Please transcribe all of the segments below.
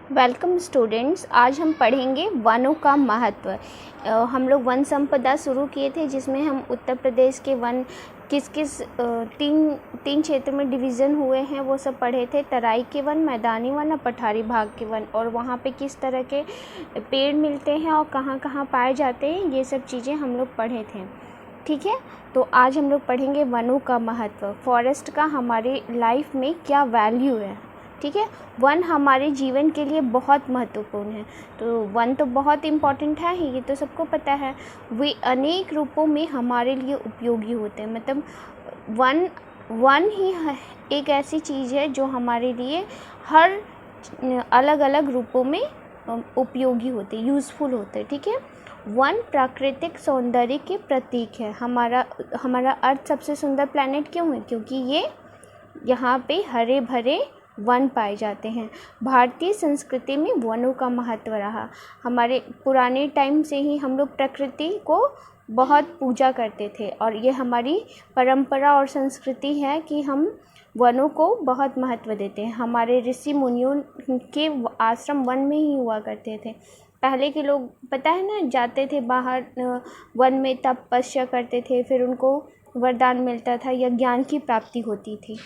Welcome students. आज हम पढ़ेंगे वनों का महत्व। हम लोग वन संपदा शुरू किए थे, जिसमें हम उत्तर प्रदेश के वन किस किस तीन क्षेत्र में डिवीज़न हुए हैं वो सब पढ़े थे। तराई के वन, मैदानी वन और पठारी भाग के वन, और वहाँ पे किस तरह के पेड़ मिलते हैं और कहाँ कहाँ पाए जाते हैं, ये सब चीज़ें हम लोग पढ़े थे। ठीक है, तो आज हम लोग पढ़ेंगे वनों का महत्व, फॉरेस्ट का हमारी लाइफ में क्या वैल्यू है। ठीक है, वन हमारे जीवन के लिए बहुत महत्वपूर्ण है। तो वन तो बहुत इम्पॉर्टेंट है ही, ये तो सबको पता है। वे अनेक रूपों में हमारे लिए उपयोगी होते हैं। मतलब वन ही एक ऐसी चीज़ है जो हमारे लिए हर अलग अलग रूपों में उपयोगी होते, यूज़फुल होते। ठीक है, वन प्राकृतिक सौंदर्य के प्रतीक है। हमारा अर्थ सबसे सुंदर प्लैनेट क्यों है? क्योंकि ये यहाँ पे हरे भरे वन पाए जाते हैं। भारतीय संस्कृति में वनों का महत्व रहा। हमारे पुराने टाइम से ही हम लोग प्रकृति को बहुत पूजा करते थे, और ये हमारी परंपरा और संस्कृति है कि हम वनों को बहुत महत्व देते हैं। हमारे ऋषि मुनियों के आश्रम वन में ही हुआ करते थे। पहले के लोग, पता है ना, जाते थे बाहर वन में, तपस्या करते थे, फिर उनको वरदान मिलता था या ज्ञान की प्राप्ति होती थी।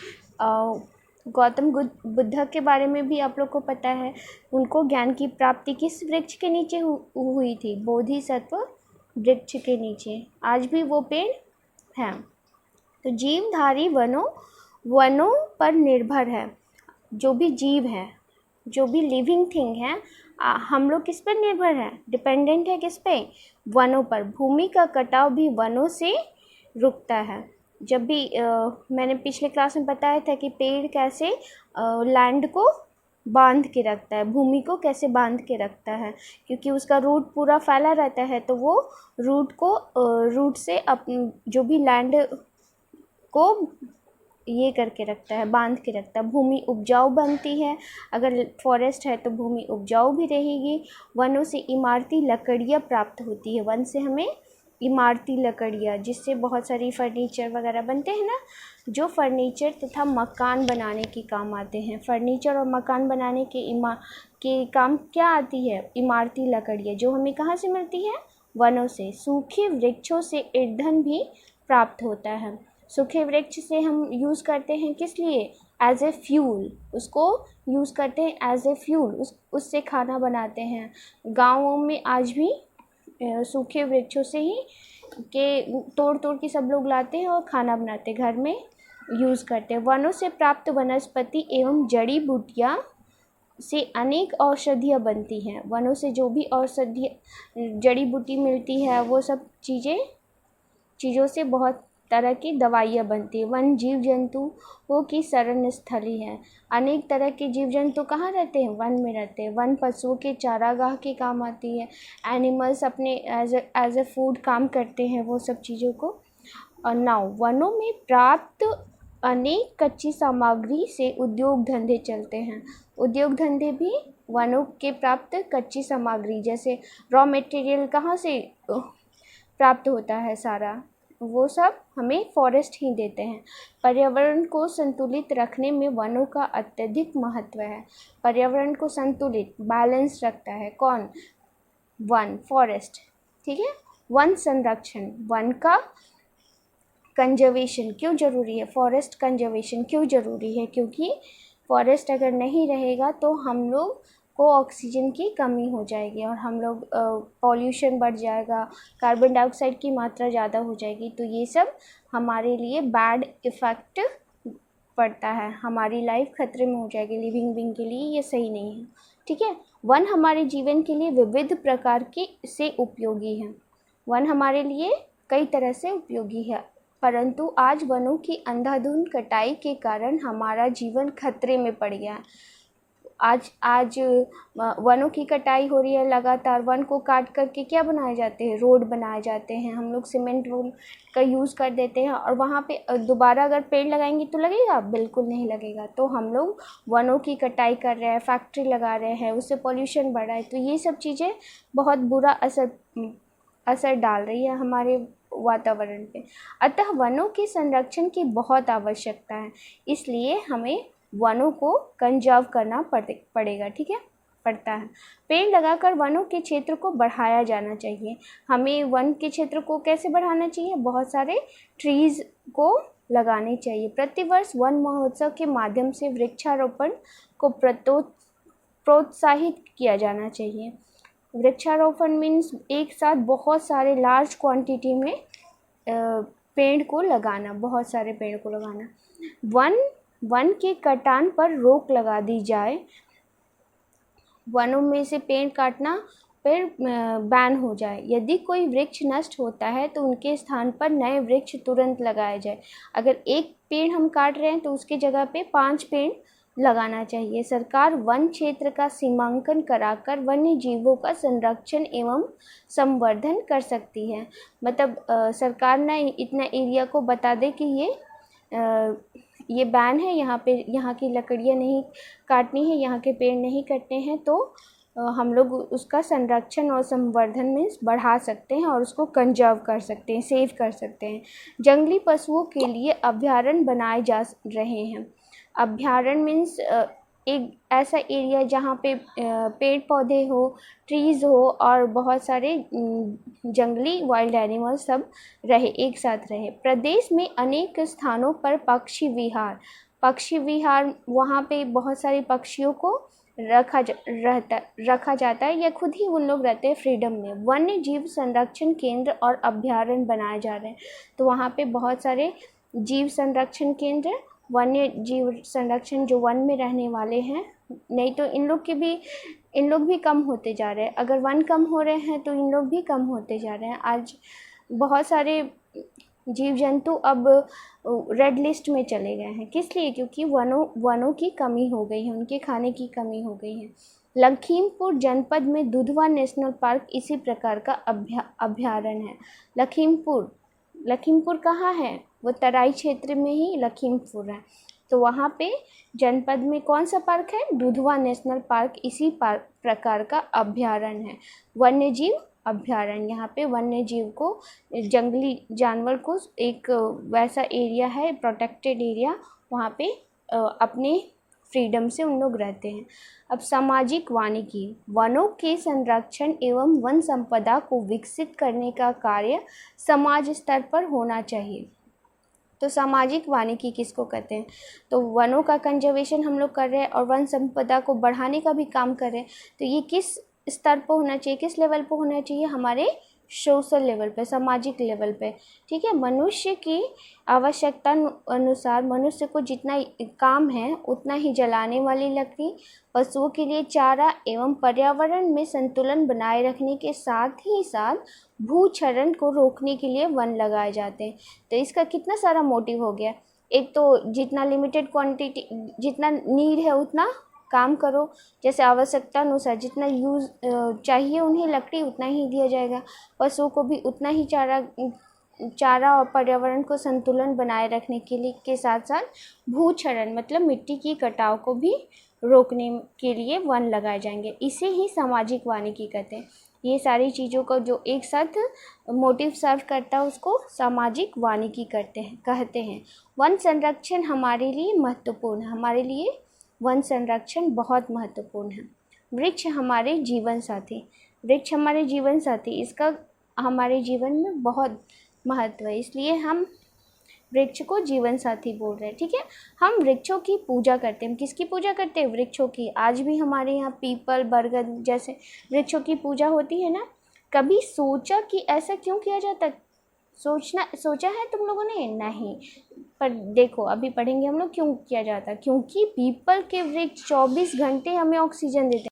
गौतम बुद्ध के बारे में भी आप लोग को पता है। उनको ज्ञान की प्राप्ति किस वृक्ष के नीचे हुई थी? बोधिसत्व वृक्ष के नीचे। आज भी वो पेड़ हैं। तो जीवधारी वनों पर निर्भर है। जो भी जीव है, जो भी लिविंग थिंग है, हम लोग किस पर निर्भर है? डिपेंडेंट है किस पे? वनों पर। भूमि का कटाव भी वनों से रुकता है। जब भी मैंने पिछले क्लास में बताया था कि पेड़ कैसे लैंड को बांध के रखता है, भूमि को कैसे बांध के रखता है, क्योंकि उसका रूट पूरा फैला रहता है। तो वो रूट से जो भी लैंड को ये करके रखता है, बांध के रखता है। भूमि उपजाऊ बनती है। अगर फॉरेस्ट है तो भूमि उपजाऊ भी रहेगी। वनों से इमारती लकड़ियाँ प्राप्त होती है। वन से हमें इमारती लकड़ियाँ, जिससे बहुत सारी फर्नीचर वगैरह बनते हैं ना, जो फर्नीचर तथा मकान बनाने के काम आते हैं। फर्नीचर और मकान बनाने के काम क्या आती है? इमारती लकड़ियाँ, जो हमें कहाँ से मिलती है? वनों से। सूखे वृक्षों से ईंधन भी प्राप्त होता है। सूखे वृक्ष से हम यूज़ करते हैं किस लिए? As a fuel. उसको यूज़ करते हैं एज ए फ्यूल, उससे खाना बनाते हैं। गाँवों में आज भी सूखे वृक्षों से ही तोड़ के सब लोग लाते हैं और खाना बनाते, घर में यूज़ करते हैं। वनों से प्राप्त वनस्पति एवं जड़ी बूटियाँ से अनेक औषधियाँ बनती हैं। वनों से जो भी जड़ी बूटी मिलती है, वो सब चीज़ों से बहुत तरह की दवाइयाँ बनती है। वन जीव जंतुओं की शरण स्थली है। अनेक तरह के जीव जंतु कहाँ रहते हैं? वन में रहते हैं। वन पशुओं के चारागाह के काम आती है। एनिमल्स अपने एज ए फूड काम करते हैं वो सब चीज़ों को। और नाउ वनों में प्राप्त अनेक कच्ची सामग्री से उद्योग धंधे चलते हैं। उद्योग धंधे भी वनों के प्राप्त कच्ची सामग्री, जैसे रॉ मटेरियल कहाँ से प्राप्त होता है सारा, वो सब हमें फॉरेस्ट ही देते हैं। पर्यावरण को संतुलित रखने में वनों का अत्यधिक महत्व है। पर्यावरण को संतुलित, बैलेंस रखता है कौन? One, forest. ठीक है, वन संरक्षण, वन का कंजर्वेशन क्यों जरूरी है? फॉरेस्ट कंजर्वेशन क्यों जरूरी है? क्योंकि फॉरेस्ट अगर नहीं रहेगा तो हम लोग को ऑक्सीजन की कमी हो जाएगी, और हम लोग पॉल्यूशन बढ़ जाएगा, कार्बन डाइऑक्साइड की मात्रा ज़्यादा हो जाएगी। तो ये सब हमारे लिए बैड इफ़ेक्ट पड़ता है। हमारी लाइफ खतरे में हो जाएगी। लिविंग बीइंग के लिए ये सही नहीं है। ठीक है, वन हमारे जीवन के लिए विविध प्रकार से उपयोगी है। वन हमारे लिए कई तरह से उपयोगी है, परंतु आज वनों की अंधाधुंध कटाई के कारण हमारा जीवन खतरे में पड़ गया है। आज वनों की कटाई हो रही है लगातार। वन को काट करके क्या बनाए जाते हैं? रोड बनाए जाते हैं। हम लोग सीमेंट रोड का यूज़ कर देते हैं, और वहाँ पे दोबारा अगर पेड़ लगाएंगे तो लगेगा? बिल्कुल नहीं लगेगा। तो हम लोग वनों की कटाई कर रहे हैं, फैक्ट्री लगा रहे हैं, उससे पॉल्यूशन बढ़ रहा है। तो ये सब चीज़ें बहुत बुरा असर डाल रही है हमारे वातावरण पे। अतः वनों के संरक्षण की बहुत आवश्यकता है। इसलिए हमें वनों को कंजर्व करना पड़ेगा। ठीक है, पड़ता है। पेड़ लगाकर वनों के क्षेत्र को बढ़ाया जाना चाहिए। हमें वन के क्षेत्र को कैसे बढ़ाना चाहिए? बहुत सारे ट्रीज़ को लगाने चाहिए। प्रतिवर्ष वन महोत्सव के माध्यम से वृक्षारोपण को प्रोत्साहित किया जाना चाहिए। वृक्षारोपण मीन्स एक साथ बहुत सारे लार्ज क्वांटिटी में पेड़ को लगाना, बहुत सारे पेड़ को लगाना। वन के कटान पर रोक लगा दी जाए। वनों में से पेड़ काटना पेड़ बैन हो जाए। यदि कोई वृक्ष नष्ट होता है तो उनके स्थान पर नए वृक्ष तुरंत लगाए जाए। अगर एक पेड़ हम काट रहे हैं तो उसके जगह पे 5 पेड़ लगाना चाहिए। सरकार वन क्षेत्र का सीमांकन कराकर वन्य जीवों का संरक्षण एवं संवर्धन कर सकती है। मतलब सरकार ना इतना एरिया को बता दे कि ये बैन है, यहाँ की लकड़ियाँ नहीं काटनी है, यहाँ के पेड़ नहीं कटने हैं, तो हम लोग उसका संरक्षण और संवर्धन में बढ़ा सकते हैं और उसको कंजर्व कर सकते हैं, सेव कर सकते हैं। जंगली पशुओं के लिए अभयारण्य बनाए जा रहे हैं। अभयारण्य मीन्स एक ऐसा एरिया जहाँ पे पेड़ पौधे हो, ट्रीज़ हो और बहुत सारे जंगली वाइल्ड एनिमल्स सब रहे, एक साथ रहे। प्रदेश में अनेक स्थानों पर पक्षी विहार वहाँ पे बहुत सारे पक्षियों को रखा जाता है या खुद ही उन लोग रहते हैं फ्रीडम में। वन्य जीव संरक्षण केंद्र और अभयारण्य बनाए जा रहे हैं, तो वहाँ पे बहुत सारे जीव संरक्षण केंद्र, वन्य जीव संरक्षण जो वन में रहने वाले हैं, नहीं तो इन लोग भी कम होते जा रहे हैं। अगर वन कम हो रहे हैं तो इन लोग भी कम होते जा रहे हैं। आज बहुत सारे जीव जंतु अब रेड लिस्ट में चले गए हैं। किस लिए? क्योंकि वनों की कमी हो गई है, उनके खाने की कमी हो गई है। लखीमपुर जनपद में दुधवा नेशनल पार्क इसी प्रकार का अभयारण्य है। लखीमपुर कहाँ है? वो तराई क्षेत्र में ही लखीमपुर है। तो वहाँ पे जनपद में कौन सा पार्क है? दुधवा नेशनल पार्क इसी प्रकार का अभयारण्य है। वन्य जीव अभयारण्य, यहाँ पे वन्य जीव को, जंगली जानवर को एक वैसा एरिया है, प्रोटेक्टेड एरिया, वहाँ पे अपने फ्रीडम से उन लोग रहते हैं। अब सामाजिक वानिकी, वनों के संरक्षण एवं वन संपदा को विकसित करने का कार्य समाज स्तर पर होना चाहिए। तो सामाजिक वानिकी किसको कहते हैं? तो वनों का कंजर्वेशन हम लोग कर रहे हैं और वन संपदा को बढ़ाने का भी काम कर रहे हैं। तो ये किस स्तर पर होना चाहिए, किस लेवल पर होना चाहिए? हमारे सोशल लेवल पे, सामाजिक लेवल पे, ठीक है। मनुष्य की आवश्यकता अनुसार मनुष्य को जितना काम है उतना ही जलाने वाली लकड़ी, पशुओं के लिए चारा एवं पर्यावरण में संतुलन बनाए रखने के साथ ही साथ भूक्षरण को रोकने के लिए वन लगाए जाते हैं। तो इसका कितना सारा मोटिव हो गया। एक तो जितना लिमिटेड क्वांटिटी, जितना नीड है उतना काम करो, जैसे आवश्यकता अनुसार जितना यूज़ चाहिए उन्हें लकड़ी उतना ही दिया जाएगा, पशुओं को भी उतना ही चारा और पर्यावरण को संतुलन बनाए रखने के लिए के साथ साथ भूक्षरण मतलब मिट्टी की कटाव को भी रोकने के लिए वन लगाए जाएंगे। इसे ही सामाजिक वानिकी कहते हैं। ये सारी चीज़ों को जो एक साथ मोटिव सर्व करता है उसको सामाजिक वानिकी कहते हैं। वन संरक्षण हमारे लिए महत्वपूर्ण है, हमारे लिए वन संरक्षण बहुत महत्वपूर्ण है। वृक्ष हमारे जीवन साथी, इसका हमारे जीवन में बहुत महत्व है, इसलिए हम वृक्ष को जीवन साथी बोल रहे हैं, ठीक है। हम वृक्षों की पूजा करते हैं। किसकी पूजा करते हैं? वृक्षों की। आज भी हमारे यहाँ पीपल, बरगद जैसे वृक्षों की पूजा होती है ना। कभी सोचा कि ऐसा क्यों किया जाता? सोचा है तुम लोगों ने? नहीं, पर देखो अभी पढ़ेंगे हम लोग क्यों किया जाता। क्योंकि पीपल के वृक्ष 24 घंटे हमें ऑक्सीजन देते हैं।